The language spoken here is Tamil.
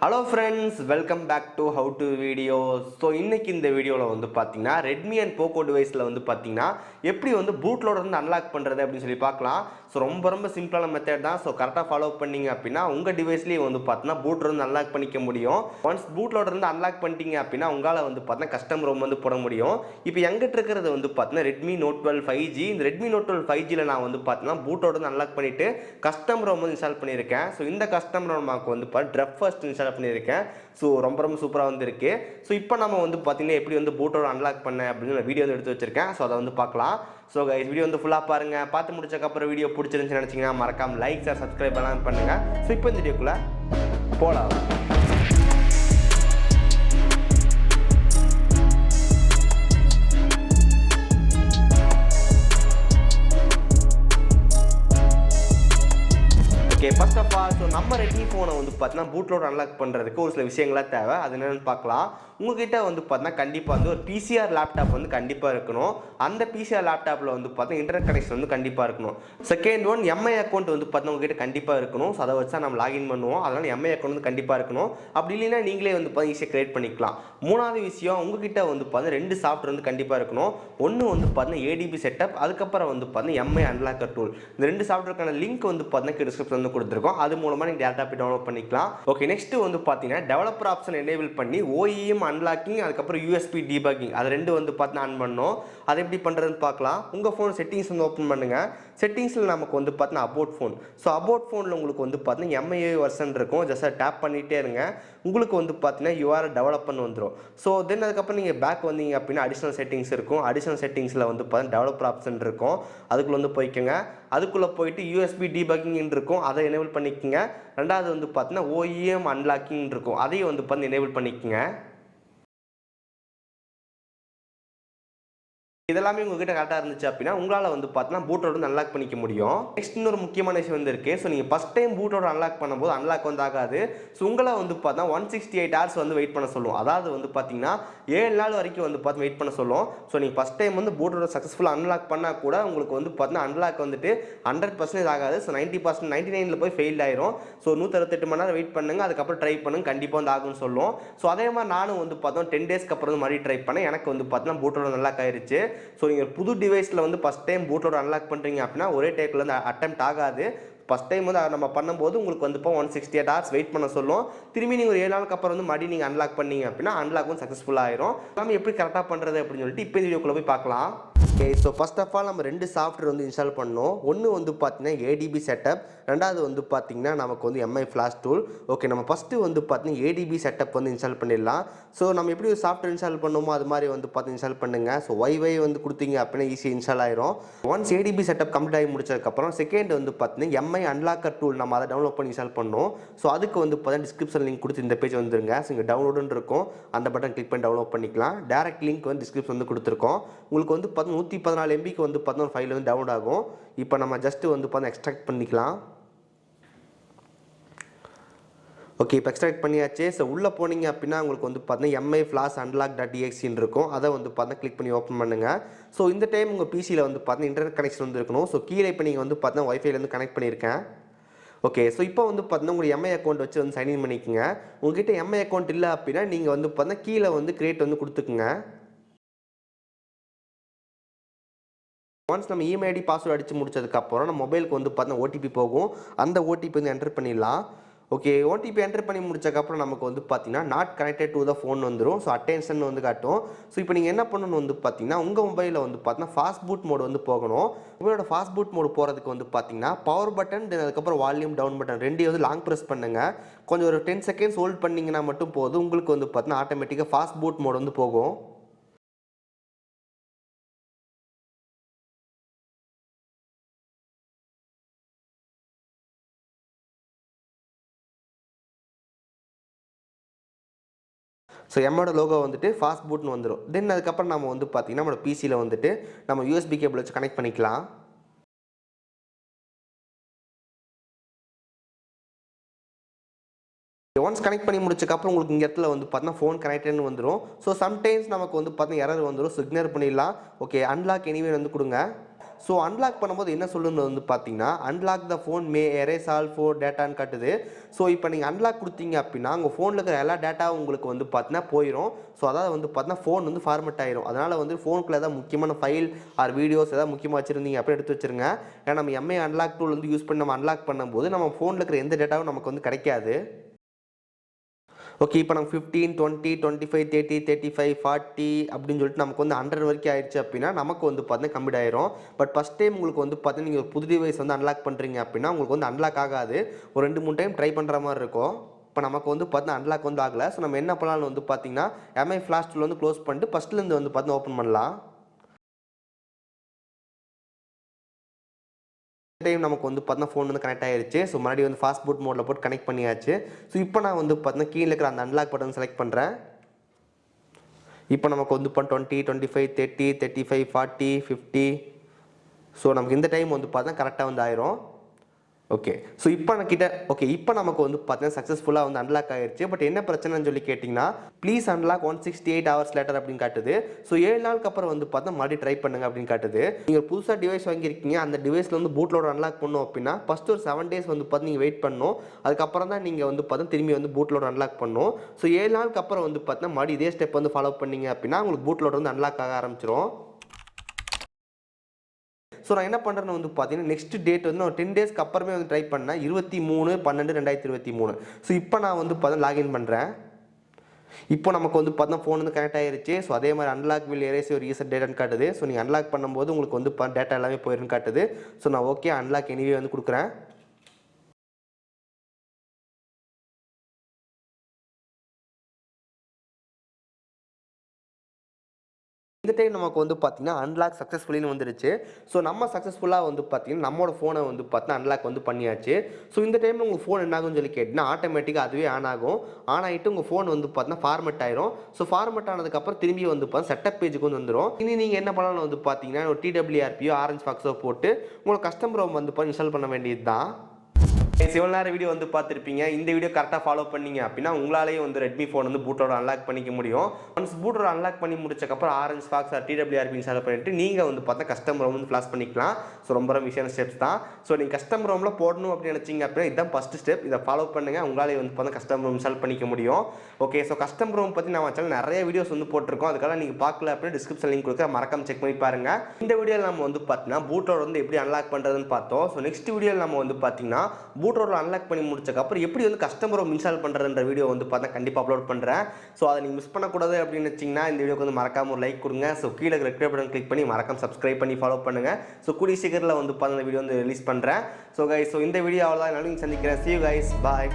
Hello friends, welcome back to how to videos. So இன்றைக்கி இந்த வீடியோவில் வந்து பார்த்தீங்கன்னா ரெட்மி அண்ட் போக்கோ டிவைஸில் வந்து பார்த்தீங்கன்னா எப்படி வந்து பூட்லோட வந்து அன்லாக் பண்ணுறது அப்படின்னு சொல்லி பார்க்கலாம். ஸோ ரொம்ப சிம்பிளான மெத்தட் தான். ஸோ கரெக்டாக ஃபாலோ பண்ணிங்க அப்படின்னா உங்கள் டிவைஸ்லேயே வந்து பார்த்தீங்கன்னா பூட்லோட வந்து அன்லாக் பண்ணிக்க முடியும். ஒன்ஸ் பூட்லோட இருந்து அன்லாக் பண்ணிட்டீங்க அப்படின்னா உங்களால் வந்து பார்த்தீங்கன்னா கஸ்டம் ரோம் வந்து போட முடியும். இப்போ எங்கிட்ட இருக்கிறது வந்து பார்த்தீங்கன்னா ரெட்மி நோட் 12 5G. இந்த ரெட்மி நோட் 12 5Gயில் நான் வந்து பார்த்தீங்கன்னா பூட்டோட வந்து அன்லாக் பண்ணிவிட்டு கஸ்டம் ரோம் வந்து இன்ஸ்டால் பண்ணியிருக்கேன். ஸோ இந்த கஸ்டம் ரோமாக்கு வந்து ட்ரெப் ஃபர்ஸ்ட் இன்ஸ்டால் பண்ணியிருக்கேன். ஸோ ரொம்ப சூப்பராக வந்துருக்கு. ஸோ இப்போ நம்ம வந்து பார்த்தீங்கன்னா எப்படி வந்து பூட்டோட அன்லாக் பண்ண அப்படின்னு வீடியோ வந்து எடுத்து வச்சிருக்கேன். ஸோ அதை வந்து பார்க்கலாம். ஸோ வீடியோ வந்து ஃபுல்லாக பாருங்கள். பார்த்து முடிச்சக்கப்புறம் வீடியோ பிடிச்சிருந்துச்சுன்னு நினச்சிங்கன்னா மறக்காம லைக் ஷேர் சப்ஸ்கிரைப் எல்லாம் பண்ணுங்கள். ஸோ இப்போ இந்த வீடியோக்குள்ளே போகலாம். ஓகே, ஃபர்ஸ்ட் ஆஃப் ஆல் நம்ம ரெட்மி ஃபோனை வந்து பார்த்தீங்கன்னா பூட்லோட அன்லாக் பண்ணுறதுக்கு ஒரு சில விஷயங்களாக தேவை. அது என்னென்னு பார்க்கலாம். உங்ககிட்ட வந்து பார்த்தீங்கன்னா கண்டிப்பாக வந்து ஒரு பிசிஆர் லேப்டாப் வந்து கண்டிப்பாக இருக்கணும். அந்த பிசிஆர் லேப்டாப்பில் வந்து பார்த்தீங்கன்னா இன்டர்நெட் கனெக்ஷன் வந்து கண்டிப்பாக இருக்கணும். செகண்ட் ஒன், எம்ஐ அக்கௌண்ட் வந்து பார்த்தீங்கன்னா உங்ககிட்ட கண்டிப்பாக இருக்கணும். ஸோ அதை வச்சு தான் நம்ம லாகின் பண்ணுவோம். அதனால் எம்ஐ அக்கௌண்ட் வந்து கண்டிப்பாக இருக்கணும். அப்படி இல்லைன்னா நீங்களே வந்து பார்த்தீங்கன்னா ஈஸியாக கிரியேட் பண்ணிக்கலாம். மூணாவது விஷயம், உங்ககிட்ட வந்து பார்த்தீங்கன்னா 2 சாஃப்ட்வேர் வந்து கண்டிப்பாக இருக்கணும். ஒன்று வந்து பார்த்தீங்கன்னா ஏடிபி செட்டப், அதுக்கப்புறம் வந்து பார்த்தீங்கன்னா எம்ஐ அன்லாக்கர் டூல். இந்த 2 சாஃப்ட்வேருக்கான லிங்க் வந்து பார்த்தீங்கன்னா டிஸ்கிரிப்ஷன் வந்து கொடுத்துருக்கோம். அது மூலமாக நீங்கள் டேட்டா போய் டவுன்லோட் பண்ணிக்கலாம். ஓகே, நெக்ஸ்ட் வந்து பார்த்தீங்கன்னா டெவலப்பர் ஆப்ஷன் எனேபிள் பண்ணி OEM அன்லாக்கிங், அதுக்கப்புறம் USB டீபக்கிங், அது 2 வந்து பார்த்தீங்கன்னா ஆன் பண்ணணும். அதை எப்படி பண்ணுறதுன்னு பார்க்கலாம். உங்கள் ஃபோன் செட்டிங்ஸ் வந்து ஓப்பன் பண்ணுங்கள். செட்டிங்ஸில் நமக்கு வந்து பார்த்தீங்கன்னா அபவுட் ஃபோன். ஸோ அபவுட் ஃபோனில் உங்களுக்கு வந்து பார்த்தீங்கன்னா MIUI வெர்ஷன் இருக்கும். ஜஸ்ட் டேப் பண்ணிகிட்டே இருங்க. உங்களுக்கு வந்து பார்த்தீங்கன்னா UR டெவலப்னு வந்துடும். ஸோ தென் அதுக்கப்புறம் நீங்கள் பேக் வந்தீங்க அப்படின்னா அடிஷனல் செட்டிங்ஸ் இருக்கும். அடிஷனல் செட்டிங்ஸில் வந்து பார்த்தீங்கன்னா டெவலப்பர் ஆப்ஷன் இருக்கும். அதுக்குள்ளே வந்து போய்க்கோங்க. அதுக்குள்ளே போயிட்டு USB டீபக்கிங் இருக்கும். அதை எனேபிள் பண்ணிக்கோங்க. ரெண்டாவது வந்து பார்த்தீங்கன்னா OEM அன்லாக்கிங் இருக்கும். அதையும் வந்து பார்த்தீங்கன்னா எனேபிள் பண்ணிக்கோங்க. இதெல்லாமே உங்ககிட்ட கரெக்டாக இருந்துச்சு அப்படின்னா உங்களால் வந்து பார்த்தீங்கன்னா பூட்டோட வந்து அன்லாக் பண்ணிக்க முடியும். நெக்ஸ்ட் இன்னொரு முக்கியமான விஷயம் வந்து இருக்குது. ஸோ நீங்கள் ஃபஸ்ட் டைம் பூட்டோட அன்லாக் பண்ணும்போது அன்லாக் வந்து ஆகாது. ஸோ உங்களை வந்து பார்த்தா 168 hours வந்து வெயிட் பண்ண சொல்லுவோம். அதாவது வந்து பார்த்தீங்கன்னா 7 நாள் வரைக்கும் வந்து பார்த்து வெயிட் பண்ண சொல்லுவோம். ஸோ நீங்கள் ஃபஸ்ட் டைம் வந்து பூட்டோட சக்ஸஸ்ஃபுல்லாக அன்லாக் பண்ணால் கூட உங்களுக்கு வந்து பார்த்தீங்கன்னா அன்லாக் வந்துட்டு 100% ஆகாது. ஸோ 90% 99ல் போய் ஃபெயில் ஆயிரும். ஸோ 168 மணி நேரம் வெயிட் பண்ணுங்கள். அதுக்கப்புறம் ட்ரை பண்ணுங்க, கண்டிப்பாக வந்து ஆகும்னு சொல்லுவோம். ஸோ அதே மாதிரி நானும் வந்து பார்த்தோம் 10 டேஸ்க்கு அப்புறம் வந்து மறுபடியும் ட்ரை பண்ணேன். எனக்கு வந்து பார்த்தீங்கன்னா பூட்டோட அன்லாக் ஆயிருச்சு. ஸோ நீங்கள் புது டிவைஸில் வந்து ஃபஸ்ட் டைம் பூட்டோட அன்லாக் பண்ணுறீங்க அப்படின்னா ஒரே டேக்கில் வந்து அட்டெம்ப்ட் ஆகாது. ஃபஸ்ட் டைம் வந்து நம்ம பண்ணும்போது உங்களுக்கு வந்து இப்போ 168 hours வெயிட் பண்ண சொல்லும். திரும்பி நீங்கள் ஒரு 7 நாளுக்கு அப்புறம் வந்து மறுபடியும் நீங்கள் அன்லாக் பண்ணீங்க அப்படின்னா அன்லாக் வந்து சக்ஸஸ்ஃபுல்லாக ஆயிரும். நம்ம எப்படி கரெக்டாக பண்ணுறது அப்படின்னு சொல்லிட்டு இப்போ இந்த வீடியோக்குள்ளே போய் பார்க்கலாம். Okay, so first of all நம்ம 2 சாஃப்ட்வேர் வந்து இன்ஸ்டால் பண்ணோம். ஒன்று வந்து பார்த்தீங்கன்னா ஏடிபி செட்டப், ரெண்டாவது வந்து பார்த்தீங்கன்னா நமக்கு வந்து எம்ஐ ஃப்ளாஷ் டூல். ஓகே, நம்ம ஃபஸ்ட்டு வந்து பார்த்தீங்கன்னா ஏடிபி செட்டப் வந்து இன்ஸ்டால் பண்ணிடலாம். ஸோ நம்ம எப்படி ஒரு சாஃப்ட்வேர் இன்ஸ்டால் பண்ணுமோ அது மாதிரி வந்து பார்த்து இன்ஸ்டால் பண்ணுங்கள். ஸோ ஒய்வை வந்து கொடுத்தீங்க அப்படின்னா ஈஸியாக இன்ஸ்டால் ஆயிரும். ஒன்ஸ் ஏடிபி செட்டப் கம்ப்ளீட் ஆகி முடிச்சதுக்கப்புறம் செகண்ட் வந்து பார்த்தீங்கன்னா எம்ஐ அன்லாக்கர் டூல் நம்ம அதை டவுன்லோட் பண்ணி இன்ஸ்டால் பண்ணோம். ஸோ அதுக்கு வந்து பார்த்தீங்கன்னா டிஸ்கிரிப்ஷன் லிங்க் கொடுத்து இந்த பேஜ் வந்துருங்க. ஸோ இங்கே டவுன்லோடுன்னு இருக்கும். அந்த பட்டன் கிளிக் பண்ணி டவுன்லோட் பண்ணிக்கலாம். டேரக்ட் லிங்க் வந்து டிஸ்கிரிப்ஷன் வந்து கொடுத்துருக்கோம். உங்களுக்கு வந்து 114 MB வந்து பார்த்தீங்கன்னா ஃபைல் வந்து டவுன்லோட் ஆகும். இப்போ நம்ம ஜஸ்ட் வந்து பார்த்தீங்கன்னா எக்ஸ்ட்ராக்ட் பண்ணிக்கலாம். ஓகே, இப்போ எக்ஸ்ட்ராக்ட் பண்ணியாச்சு. ஸோ உள்ளே போனீங்க அப்படின்னா உங்களுக்கு வந்து பார்த்தீங்கன்னா MI ஃப்ளாஷ் unlock.exe இருக்கும். அதை வந்து பார்த்தீங்கன்னா கிளிக் பண்ணி ஓப்பன் பண்ணுங்கள். ஸோ இந்த டைம் உங்கள் பிசியில் வந்து பார்த்தீங்கன்னா இன்டர்நெட் கனெக்ஷன் வந்து இருக்கணும். ஸோ கீழே இப்போ நீங்கள் வந்து பார்த்தீங்கன்னா வைஃபைலேருந்து கனெக்ட் பண்ணியிருக்கேன். ஓகே, ஸோ இப்போ வந்து பார்த்தீங்கன்னா உங்களுக்கு MI அக்கௌண்ட் வச்சு வந்து சைன்இன் பண்ணிக்கோங்க. உங்ககிட்ட MI அக்கௌண்ட் இல்லை அப்படின்னா நீங்கள் வந்து பார்த்தீங்கன்னா கீழே வந்து கிரியேட் வந்து கொடுத்துக்குங்க. ஒன்ஸ் நம்ம இமெயில் ஐடி பாஸ்வேர்டு அடித்து முடிச்சதுக்கப்புறம் நம்ம மொபைலுக்கு வந்து பார்த்தீங்கன்னா OTP போகும். அந்த OTP வந்து என்டர் பண்ணிடலாம். ஓகே, OTP என்டர் பண்ணி முடிச்சதுக்கப்புறம் நமக்கு வந்து பார்த்தீங்கன்னா not connected to the phone வந்துடும். ஸோ அட்டென்ஷன் வந்து காட்டும். ஸோ இப்போ நீங்கள் என்ன பண்ணணும் வந்து பார்த்தீங்கன்னா உங்கள் மொபைலில் வந்து பார்த்தீங்கன்னா ஃபாஸ்ட் பூட் மோடு வந்து போகணும். மொபைலோட ஃபாஸ்ட் பூட் மோடு போகிறதுக்கு வந்து பார்த்தீங்கன்னா பவர் பட்டன், தென் அதுக்கப்புறம் வால்யூம் டவுன் பட்டன் ரெண்டையும் வந்து லாங் ப்ரெஸ் பண்ணுங்கள். கொஞ்சம் ஒரு 10 செகண்ட்ஸ் ஹோல்ட் பண்ணிங்கன்னா மட்டும் போதும். உங்களுக்கு வந்து பார்த்தீங்கன்னா ஆட்டோமேட்டிக்காக ஃபாஸ்ட் பூட் மோடு வந்து போகும். ஸோ எம்மோட லோகோ வந்துட்டு ஃபாஸ்ட் பூட்னு வந்துடும். தென் அதுக்கப்புறம் நம்ம வந்து பார்த்திங்கன்னா நம்மளோட பிசியில் வந்துட்டு நம்ம USB கேபிள் வச்சு கனெக்ட் பண்ணிக்கலாம். ஒன்ஸ் கனெக்ட் பண்ணி முடிச்சதுக்கப்புறம் உங்களுக்கு இந்த இடத்துல வந்து பார்த்தீங்கன்னா ஃபோன் கனெக்டட்னு வந்துடும். ஸோ சம்டைம்ஸ் நமக்கு வந்து பார்த்தீங்கன்னா எரர் வந்துடும். ஸோ இக்னோர் பண்ணிடலாம். ஓகே, அன்லாக் எனிவே வந்து கொடுங்க. ஸோ அன்லாக் பண்ணும்போது என்ன சொல்லுன்னு வந்து பார்த்தீங்கன்னா unlock the phone may erase all for டேட்டான்னு காட்டுது. ஸோ இப்போ நீங்கள் அன்லாக் கொடுத்தீங்க அப்படின்னா உங்கள் ஃபோனில் இருக்கிற எல்லா டேட்டாவும் உங்களுக்கு வந்து பார்த்தீங்கன்னா போயிடும். ஸோ அதாவது வந்து பார்த்தீங்கன்னா ஃபோன் வந்து ஃபார்மெட் ஆயிரும். அதனால் வந்து ஃபோனுக்குள்ள ஏதாவது முக்கியமான ஃபைல் ஆர் வீடியோஸ் ஏதாவது முக்கியமாக வச்சுருந்தீங்க அப்படியே எடுத்து வச்சுருங்க. ஏன்னா நம்ம எம்ஐ அன்லாக் டூல் வந்து யூஸ் பண்ணி நம்ம அன்லாக் பண்ணும்போது நம்ம ஃபோனில் இருக்கிற எந்த டேட்டாவும் நமக்கு வந்து கிடைக்காது. ஓகே, இப்போ நம்ம 15, 20, 25, 30, 35, 40 அப்படின்னு சொல்லிட்டு நமக்கு வந்து 100 வரைக்கும் ஆயிடுச்சு அப்படின்னா நமக்கு வந்து பார்த்தீங்கன்னா கம்ப்ளீட் ஆயிரும். பட் ஃபஸ்ட் டைம் உங்களுக்கு வந்து பார்த்தீங்கன்னா நீங்கள் ஒரு புது டிவைஸ் வந்து அன்லாக் பண்ணுறீங்க அப்படின்னா உங்களுக்கு வந்து அன்லாக் ஆகாது. ஒரு 2-3 டைம் ட்ரை பண்ணுற மாதிரி இருக்கும். இப்போ நமக்கு வந்து பார்த்தீங்கன்னா அன்லாக் வந்து ஆகலை. ஸோ நம்ம என்ன பண்ணலாம்னு வந்து பார்த்தீங்கன்னா எம்ஐ ஃப்ளாஷ் டூல் வந்து க்ளோஸ் பண்ணிட்டு ஃபஸ்ட்லேருந்து வந்து பார்த்தீங்கன்னா ஓப்பன் பண்ணலாம். டைம் நமக்கு வந்து பார்த்தீங்கன்னா ஃபோன் வந்து கனெக்ட் ஆயிருச்சு. ஸோ மறுபடியும் வந்து ஃபாஸ்ட் பூட் மோடில் போட்டு கனெக்ட் பண்ணியாச்சு. ஸோ இப்போ நான் வந்து பார்த்தீங்கன்னா கீழே இருக்கிற அந்த அன்லாக் பட்டன் செலக்ட் பண்ணுறேன். இப்போ நமக்கு வந்து இப்போ 20, 25, 30, 35, 40, 50. ஸோ நமக்கு இந்த டைம் வந்து பார்த்தீங்கன்னா கரெக்டாக வந்து ஆயிரும். ஓகே, ஸோ இப்போ நமக்கு வந்து பார்த்தீங்கன்னா சக்ஸஸ்ஃபுல்லாக வந்து அன்லாக் ஆயிடுச்சு. பட் என்ன பிரச்சனைன்னு சொல்லி கேட்டிங்கன்னா ப்ளீஸ் அன்லாக் 168 ஹவர்ஸ் லேட்டர் அப்படின்னு காட்டுது. ஸோ 7 நாளுக்கு அப்புறம் வந்து பார்த்தா மறுபடியும் ட்ரை பண்ணுங்க அப்படின்னு காட்டுது. நீங்கள் புதுசாக டிவைஸ் வாங்கியிருக்கீங்க, அந்த டிவைஸில் வந்து பூட்லோட அன்லாக் பண்ணணும் அப்படின்னா ஃபஸ்ட்டு ஒரு 7 days வந்து பார்த்து நீங்கள் வெயிட் பண்ணணும். அதுக்கப்புறம் தான் நீங்கள் வந்து பார்த்தா திரும்பி வந்து பூட்லோட அன்லாக் பண்ணணும். ஸோ 7 நாளுக்கு அப்புறம் வந்து பார்த்தீங்கன்னா மறுபடியும் இதே ஸ்டெப் வந்து ஃபாலோ பண்ணீங்க அப்படின்னா உங்களுக்கு பூட்லோட வந்து அன்லாக் ஆக ஆரம்பிச்சிடும். ஸோ நான் என்ன பண்ணுறேன்னு வந்து பார்த்தீங்கன்னா நெக்ஸ்ட் டேட் வந்து நான் 10 daysக்கு அப்புறமே வந்து ட்ரை பண்ணேன். 23/12/2023. ஸோ இப்போ நான் வந்து பார்த்தா லாகின் பண்ணுறேன். இப்போ நமக்கு வந்து பார்த்தா ஃபோன் வந்து கனெக்ட் ஆயிருச்சு. ஸோ அதே மாதிரி unlock will erase your recent டேட்டான்னு காட்டுது. ஸோ நீங்கள் அன்லாக் பண்ணும்போது உங்களுக்கு வந்து டேட்டா எல்லாமே போயிருன்னு காட்டுது. ஸோ நான் ஓகே அன்லாக் எனிவே வந்து கொடுக்குறேன். இந்த டைம் நமக்கு வந்து பார்த்தீங்கன்னா அன்லாக் சக்ஸஸ்ஃபுல்லின்னு வந்துருச்சு. ஸோ நம்ம சக்ஸஸ்ஃபுல்லாக வந்து பார்த்தீங்கன்னா நம்மளோட ஃபோனை வந்து பார்த்தீங்கன்னா அன்லாக் வந்து பண்ணியாச்சு. ஸோ இந்த டைமில் உங்கள் ஃபோன் என்ன ஆகும்னு சொல்லி கேட்டிங்கன்னா ஆட்டோமேட்டிக்காக அதுவே ஆன் ஆகும். ஆன் ஆகிட்டு உங்கள் ஃபோன் வந்து பார்த்தீங்கன்னா ஃபார்மெட் ஆயிரும். ஸோ ஃபார்மெட் ஆனதுக்கப்புறம் திரும்பி வந்து பார்த்தீங்கன்னா செட்டப் பேஜுக்கு வந்து வந்துடும். இனி நீங்கள் என்ன பண்ணலாம்னு வந்து பார்த்தீங்கன்னா ஒரு TWRPயோ ஆரஞ்ச் பாக்ஸோ போட்டு உங்களுக்கு கஸ்டம் ரோம் வந்து இன்ஸ்டால் பண்ண வேண்டியது தான். இவ்வளோ நேரம் வீடியோ வந்து பார்த்துருப்பீங்க. இந்த வீடியோ கரெக்டாக ஃபாலோ பண்ணீங்க அப்படின்னா உங்களாலேயே வந்து ரெட்மி ஃபோன் வந்து பூட்டோட அன்லாக் பண்ணிக்க முடியும். ஒன்ஸ் பூட்டோட அன்லாக் பண்ணி முடிச்சக்கப்புறம் ஆரஞ்ச் பாக்ஸ் TWRP இன்ஸ்டால் பண்ணிட்டு நீங்கள் வந்து பார்த்தா கஸ்டம் ரோம் வந்து ஃப்ளாஷ் பண்ணிக்கலாம். ஸோ ரொம்ப ஈஸியான ஸ்டெப்ஸ் தான். ஸோ நீங்கள் கஸ்டம் ரோமில் போடணும் அப்படின்னு நினச்சிங்க அப்படின்னா இதுதான் ஃபஸ்ட் ஸ்டெப். இதை ஃபாலோ பண்ணுங்கள், உங்களாலே வந்து பார்த்தா கஸ்டம் ரோம் இன்ஸ்டால் பண்ணிக்க முடியும். ஓகே, ஸோ கஸ்டம் ரோம் பற்றி நம்ம சேனல் நிறைய வீடியோஸ் வந்து போட்டிருக்கோம். அதுக்காக நீங்கள் பார்க்கல அப்படின்னா டிஸ்கிரிப்ஷன் லிங்க் கொடுக்க மறக்காம செக் பண்ணி பாருங்கள். இந்த வீடியோவில் நம்ம வந்து பார்த்தீங்கன்னா பூட்டோட வந்து எப்படி அன்லாக் பண்ணுறதுன்னு பார்த்தோம். ஸோ நெக்ஸ்ட் வீடியோவில் நம்ம வந்து பார்த்தீங்கன்னா பூட்டோட அன்லாக் பண்ணி முடிச்சக்கப்புறம் எப்படி வந்து கஸ்டம் ரோம் இன்ஸ்டால் பண்ணுறதுன்ற வீடியோ வந்து பார்த்தா கண்டிப்பாக அப்லோட் பண்ணுறேன். ஸோ அதை நீங்கள் மிஸ் பண்ணக்கூடாது அப்படின்னு நினச்சிங்கன்னா இந்த வீடியோக்கு வந்து மறக்காம ஒரு லைக் கொடுங்க. ஸோ கீழே ரெட் பட்டன் கிளிக் பண்ணி மறக்காம சப்ஸ்கிரைப் பண்ணி ஃபாலோ பண்ணுங்கள். ஸோ கூடிய சீக்கிரத்தில் வந்து பார்த்தா இந்த வீடியோ வந்து ரிலீஸ் பண்ணுறேன். ஸோ கைஸ், ஸோ இந்த வீடியோ அவ்வளோதான். நாளைக்கு சந்திக்கிறேன். See you guys. Bye.